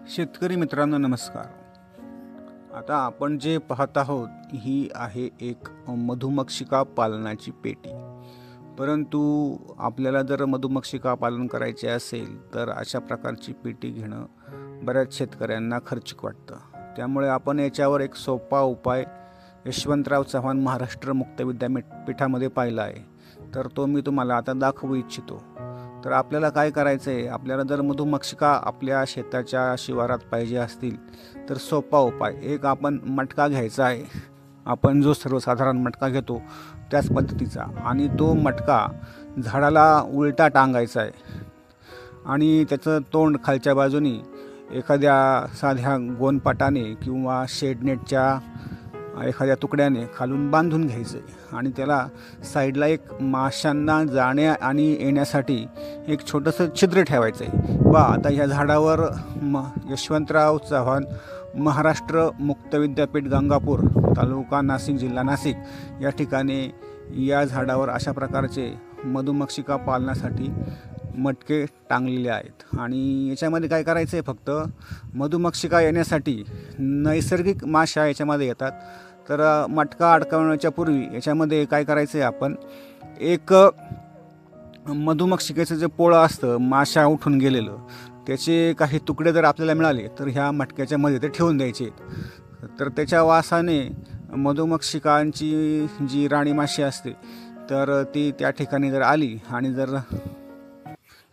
शेतकरी मित्रांनो नमस्कार. आता आपण जे पाहत आहोत ही आहे एक मधुमक्षिका पालनाची पेटी. परंतु आपल्याला जर मधुमक्षिका पालन करायचे असेल तर अशा प्रकारची पेटी घेणं बऱ्याच शेतकऱ्यांना खर्चिक वाटतं. त्यामुळे आपण याच्यावर एक सोपा उपाय यशवंतराव चव्हाण महाराष्ट्र मुक्त विद्यापीठामध्ये पाहिला आहे, तर तो मी तुम्हाला आता दाखवू इच्छितो. तर आपल्याला काय करायचं आहे, आपल्याला जर मधुमक्षिका आपल्या शेताच्या शिवारात पाहिजे असतील तर सोपा उपाय एक आपण मटका घ्यायचा आहे. आपण जो सर्वसाधारण मटका घेतो त्याच पद्धतीचा, आणि तो मटका झाडाला उलटा टांगायचा आहे आणि त्याचं तोंड खालच्या बाजूनी एखाद्या साध्या गोनपाटाने किंवा शेडनेटच्या एखाद्या तुकड्याने खालून बांधून घ्यायचं आहे आणि त्याला साईडला एक माशांना जाण्या आणि येण्यासाठी एक छोटंसं छिद्र ठेवायचं आहे. आता ह्या झाडावर यशवंतराव चव्हाण महाराष्ट्र मुक्त विद्यापीठ गंगापूर तालुका नाशिक जिल्हा नाशिक या ठिकाणी या झाडावर अशा प्रकारचे मधुमक्षिका पालनासाठी मटके टांगलेले आहेत. आणि याच्यामध्ये काय करायचं आहे, फक्त मधुमक्षिका येण्यासाठी नैसर्गिक माशा याच्यामध्ये येतात. तर मटका अडकवण्याच्या पूर्वी याच्यामध्ये काय करायचं आहे, आपण एक मधुमक्षिकेचं जे पोळं असतं माशा उठून गेलेलं त्याचे काही तुकडे जर आपल्याला मिळाले तर ह्या मटक्याच्या मध्ये ते ठेवून द्यायचे. तर त्याच्या वासाने मधुमक्षिकांची जी राणी माशी असते तर ती त्या ठिकाणी जर आली आणि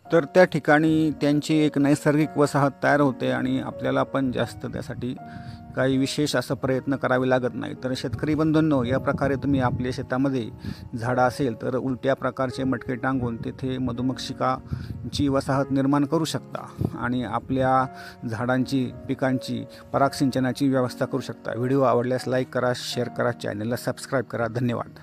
तर त्या ठिकाणी त्यांची एक नैसर्गिक वसाहत तयार होते आणि आपल्याला पण जास्त त्यासाठी काही विशेष असं प्रयत्न करावे लागत नाही. तर शेतकरी बंधूंनो, या प्रकारे तुम्ही आपल्या शेतामध्ये झाडं असेल तर उलट्या प्रकारचे मटके टांगून तेथे मधुमक्षिकाची वसाहत निर्माण करू शकता आणि आपल्या झाडांची पिकांची परागसिंचनाची व्यवस्था करू शकता. व्हिडिओ आवडल्यास लाईक करा, शेअर करा, चॅनलला सबस्क्राईब करा. धन्यवाद.